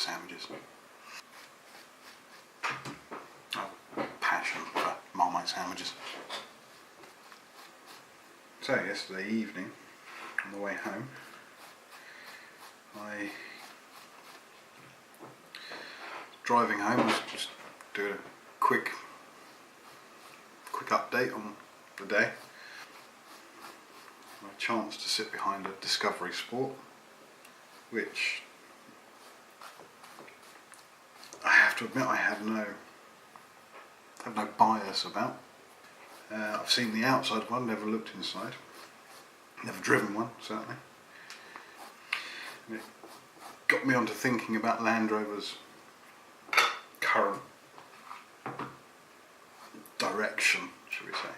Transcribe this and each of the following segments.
sandwiches. I have a passion for Marmite sandwiches. So yesterday evening, on the way home, driving home, was just doing a quick update on the day. A chance to sit behind a Discovery Sport, which I have to admit I have no bias about. I've seen the outside one, never looked inside, never driven one certainly. And it got me onto thinking about Land Rover's current direction, shall we say.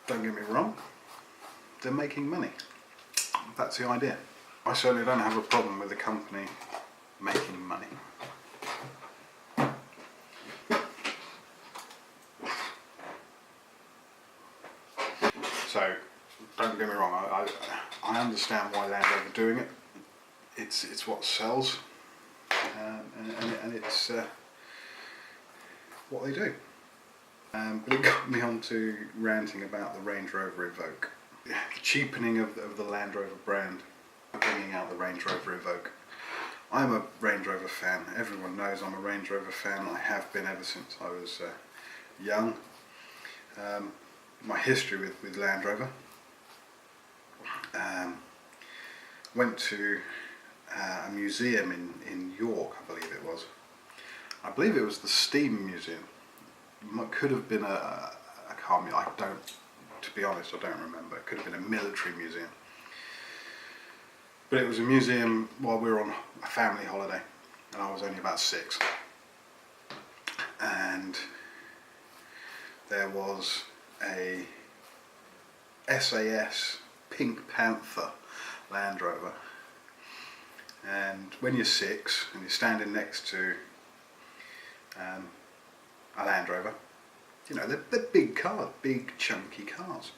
Don't get me wrong, they're making money. That's the idea. I certainly don't have a problem with the company making money. So, don't get me wrong, I understand why Land Rover are doing it. It's what sells, and it's what they do. But it got me onto ranting about the Range Rover Evoque. The cheapening of the Land Rover brand, bringing out the Range Rover Evoque. I'm a Range Rover fan. Everyone knows I'm a Range Rover fan. I have been ever since I was young. My history with Land Rover. Went to a museum in York, I believe it was. I believe it was the Steam Museum. It could have been a car museum. To be honest, I don't remember. It could have been a military museum. But it was a museum while we were on a family holiday, and I was only about 6. And there was a SAS Pink Panther Land Rover, and when you're 6 and you're standing next to a Land Rover, you know, they're big cars, big chunky cars.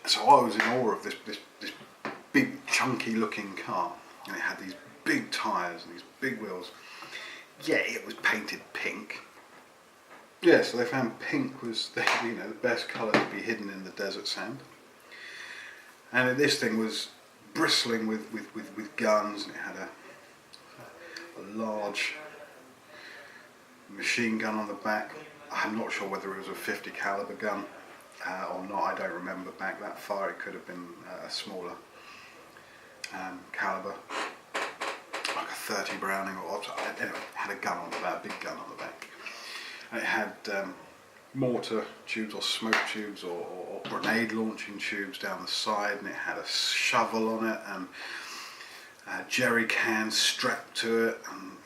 So I was in awe of this big chunky looking car, and it had these big tyres and these big wheels. Yeah, it was painted pink. Yeah, so they found pink was the best colour to be hidden in the desert sand. And this thing was bristling with guns, and it had a large machine gun on the back. I'm not sure whether it was a 50 caliber gun or not. I don't remember back that far. It could have been a smaller caliber, like a 30 Browning or anyway. It had a gun on the back, a big gun on the back. And it had mortar tubes or smoke tubes or grenade launching tubes down the side, and it had a shovel on it and a jerry can strapped to it, and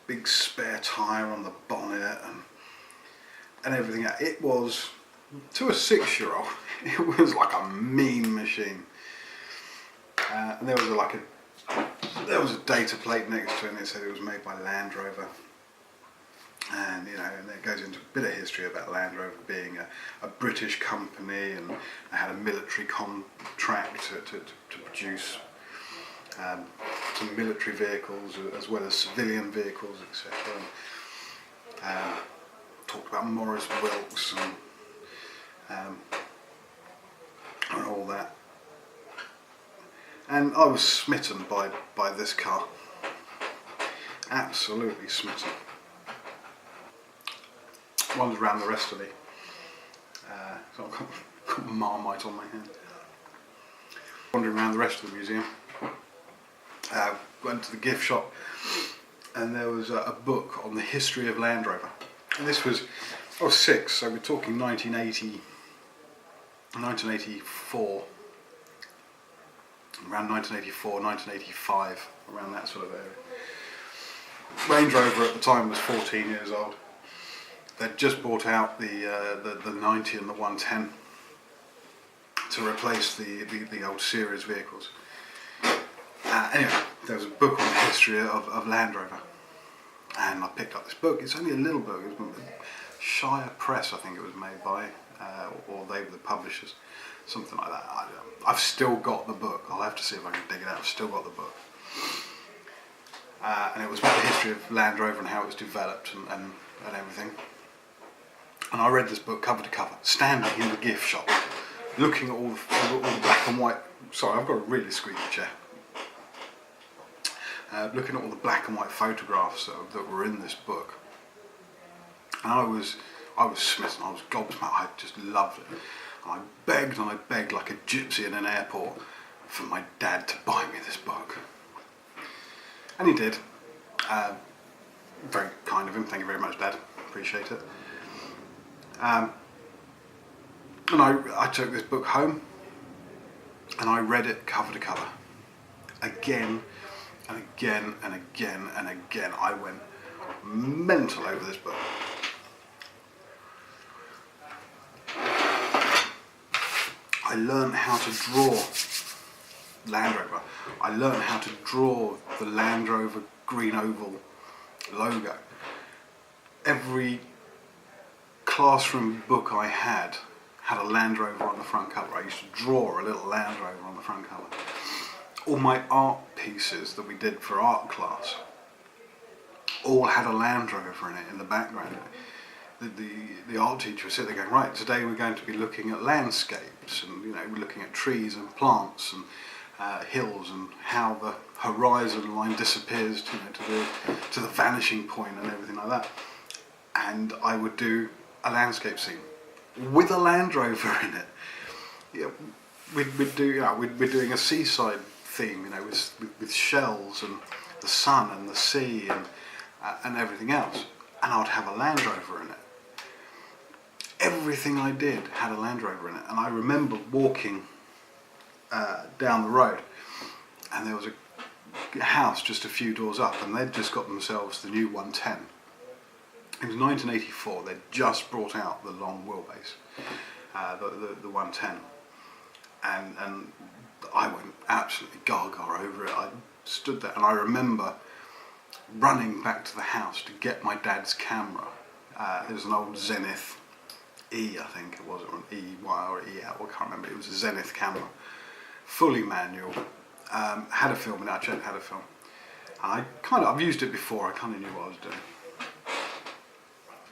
big spare tyre on the bonnet and everything. It was, to a 6-year-old, it was like a mean machine. And there was a data plate next to it, and it said it was made by Land Rover. And and it goes into a bit of history about Land Rover being a British company, and they had a military contract to produce some military vehicles as well as civilian vehicles, etc. Talked about Morris Wilks and all that. And I was smitten by this car. Absolutely smitten. Wandered around the rest of the so I've got Marmite on my hand. Wandering around the rest of the museum. Went to the gift shop, and there was a book on the history of Land Rover. And this was, I was 6, so we're talking 1980, 1984, around 1984, 1985, around that sort of area. Range Rover at the time was 14 years old. They'd just bought out the 90 and the 110 to replace the old series vehicles. Anyway, there was a book on the history of Land Rover, and I picked up this book. It's only a little book, it Shire Press, I think it was made by, or they were the publishers, something like that. I've still got the book. I'll have to see if I can dig it out. I've still got the book. And it was about the history of Land Rover and how it was developed and everything. And I read this book cover to cover, standing in the gift shop, looking at all the black and white. Sorry, I've got a really squeaky chair. Looking at all the black and white photographs that were in this book, and I was smitten. I was gobsmacked. I just loved it. And I begged like a gypsy in an airport for my dad to buy me this book, and he did. Very kind of him. Thank you very much, Dad. Appreciate it. And I took this book home and I read it cover to cover again and again and again and again. I went mental over this book. I learned how to draw Land Rover. I learned how to draw the Land Rover green oval logo. Every classroom book I had a Land Rover on the front cover. I used to draw a little Land Rover on the front cover. All my art pieces that we did for art class all had a Land Rover in it in the background. The art teacher would sit there going, right, today we're going to be looking at landscapes, and we're looking at trees and plants and hills, and how the horizon line disappears to the vanishing point and everything like that. And I would do a landscape scene with a Land Rover in it. We're doing a seaside theme, with shells and the sun and the sea and everything else, and I would have a Land Rover in it. Everything I did had a Land Rover in it, and I remember walking down the road, and there was a house just a few doors up, and they'd just got themselves the new 110. It was 1984. They'd just brought out the long wheelbase, the 110, and I went absolutely gaga over it. I stood there, and I remember running back to the house to get my dad's camera. It was an old Zenith E, I think it was, or an EY or EL, I can't remember. It was a Zenith camera, fully manual. Had a film in it. I checked had a film. And I've used it before. I kind of knew what I was doing.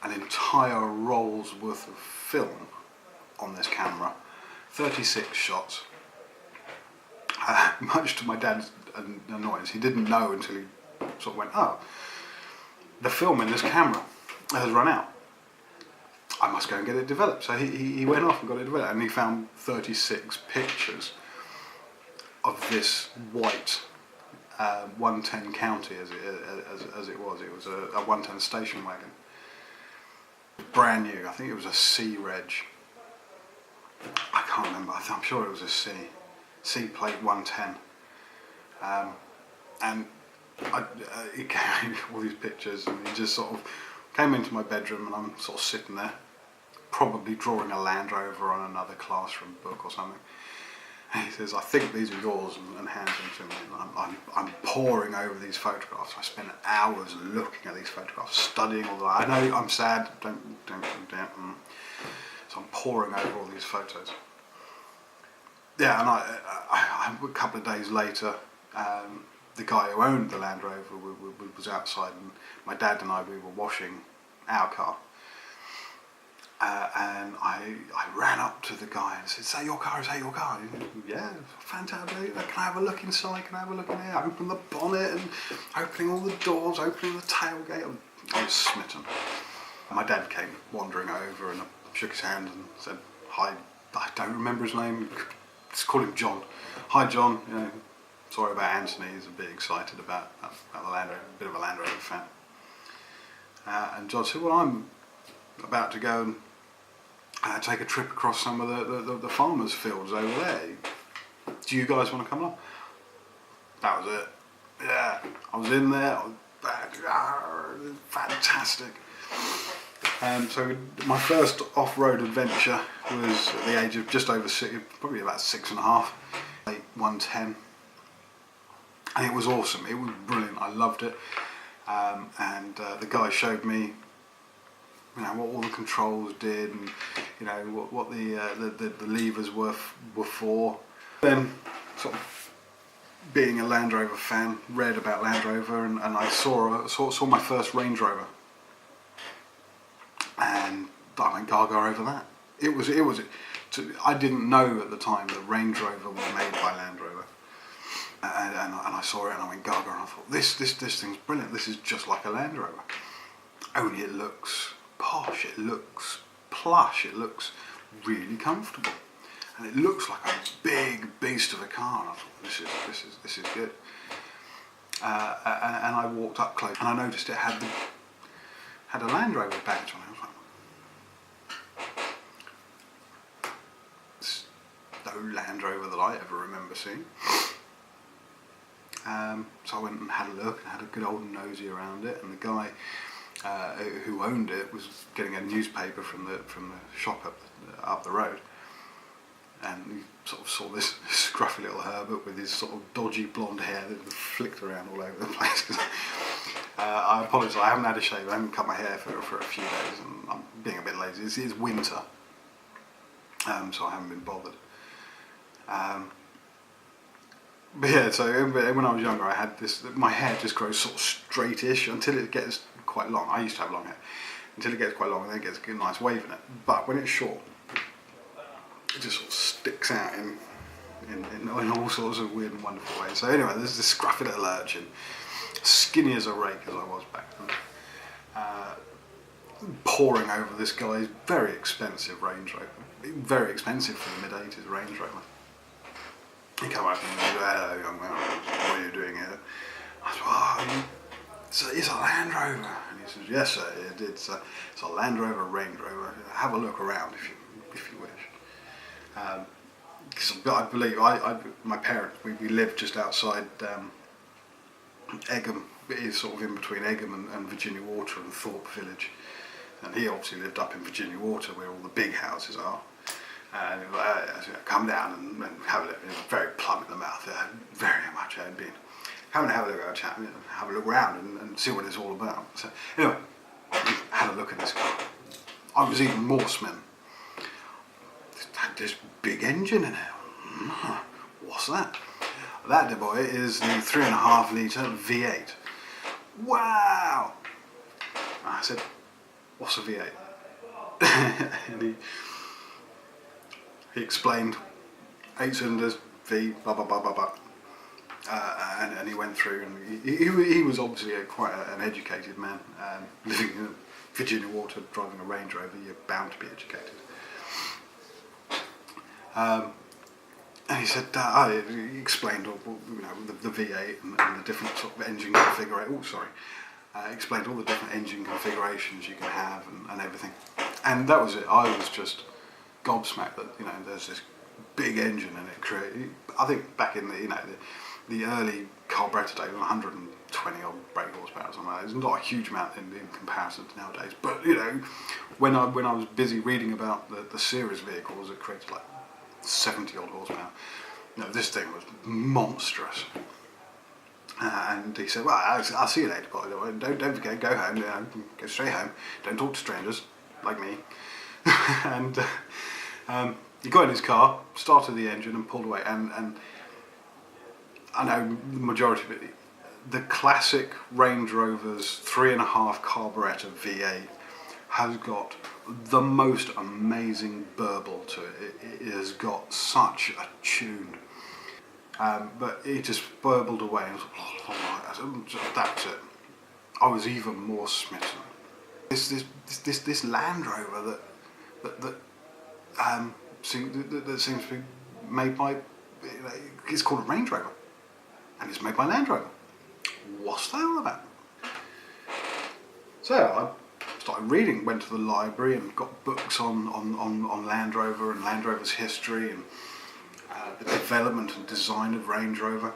An entire roll's worth of film on this camera, 36 shots. Much to my dad's annoyance, he didn't know until he sort of went, oh, the film in this camera has run out. I must go and get it developed. So he went off and got it developed, and he found 36 pictures of this white 110 County as it was. It was a 110 station wagon. Brand new. I think it was a C reg. I can't remember. I'm sure it was a C plate 110. And he came with all these pictures, and he just sort of came into my bedroom, and I'm sort of sitting there, probably drawing a Land Rover on another classroom book or something. And he says, I think these are yours, and hands them to me. And I'm poring over these photographs. I spent hours looking at these photographs, studying all that. I know I'm sad, don't. So I'm poring over all these photos. Yeah, and a couple of days later, the guy who owned the Land Rover was outside, and my dad and we were washing our car. And I ran up to the guy and said, is that your car? Is that your car? He said, yeah, fantastic. Can I have a look inside? Can I have a look in here? Open the bonnet and opening all the doors, opening the tailgate. I was smitten. My dad came wandering over, and I shook his hand and said, hi, I don't remember his name. Let's call him John. Hi, John. Sorry about Anthony. He's a bit excited about the Land Rover, a bit of a Land Rover fan. And John said, well, I'm about to go and take a trip across some of the farmers' fields over there. Do you guys want to come along? That was it. Yeah, I was in there. Fantastic. So my first off-road adventure was at the age of just over probably about 6.5, 110. And it was awesome. It was brilliant. I loved it. And the guy showed me you know, what all the controls did, and you know what the levers were for. Then sort of being a Land Rover fan, read about Land Rover, and I saw my first Range Rover, and I went gaga over that. I didn't know at the time that Range Rover were made by Land Rover, and I saw it and I went gaga, and I thought this thing's brilliant. This is just like a Land Rover, only it looks posh, it looks plush, it looks really comfortable, and it looks like a big beast of a car. And I thought this is good. And I walked up close and I noticed it had a Land Rover badge on it. I was like, it's no Land Rover that I ever remember seeing. So I went and had a look and had a good old nosy around it, and the guy who owned it was getting a newspaper from the shop up the road, and he sort of saw this scruffy little Herbert with his sort of dodgy blonde hair that flicked around all over the place. I apologise, I haven't had a shave, I haven't cut my hair for a few days, and I'm being a bit lazy. It's winter, so I haven't been bothered. But yeah, so when I was younger, I had this. My hair just grows sort of straightish until it gets quite long. I used to have long hair until it gets quite long, and then it gets a nice wave in it. But when it's short, it just sort of sticks out in all sorts of weird and wonderful ways. So anyway, there's this scruffy little urchin, skinny as a rake as I was back then, poring over this guy's very expensive Range Rover, very expensive for the mid-80s Range Rover. He came up and he said, "Hello, young man, what are you doing here?" I said, "Oh, it's a Land Rover." And he says, "Yes, sir, it's a Land Rover Range Rover. Have a look around if you wish." Because I believe my parents, we lived just outside Egham. It is sort of in between Egham and Virginia Water and Thorpe Village, and he obviously lived up in Virginia Water where all the big houses are. And come down and have a look. It was very plumb in the mouth, very much had been. Come and have a look at our chat, have a look around and see what it's all about. So anyway, we had a look at this car. I was even more smitten. It had this big engine in it. What's that? That, dear boy, is the 3.5 litre V8. Wow! I said, "What's a V8? And he explained 8 cylinders, V, blah blah blah blah blah, and he went through, and he was obviously quite an educated man, living in Virginia Water, driving a Range Rover. You're bound to be educated. And he said, he explained all, the V8 and the different sort of engine configurations. Explained all the different engine configurations you can have and everything, and that was it. I was just gobsmacked that there's this big engine and it created. I think back in the early carburetor days, 120 odd brake horsepower or something like that. It's not a huge amount in comparison to nowadays. But when I was busy reading about the series vehicles that created like 70 odd horsepower, this thing was monstrous. And he said, "Well, I'll see you later, by the way. Don't forget, go home. Go straight home. Don't talk to strangers like me." And he got in his car, started the engine and pulled away, and I know the majority of it, the classic Range Rover's 3.5 carburetor V8 has got the most amazing burble to it. It has got such a tune, but it just burbled away, and I said, "That's it." I was even more smitten. This Land Rover that seems to be made by, it's called a Range Rover, and it's made by Land Rover. What's that all about? So I started reading, went to the library and got books on Land Rover and Land Rover's history and the development and design of Range Rover.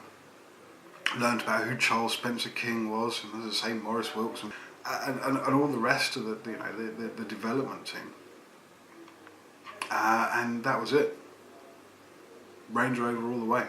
Learned about who Charles Spencer King was, and as I say, Maurice Wilks, and all the rest of the development team. And that was it. Range Rover all the way.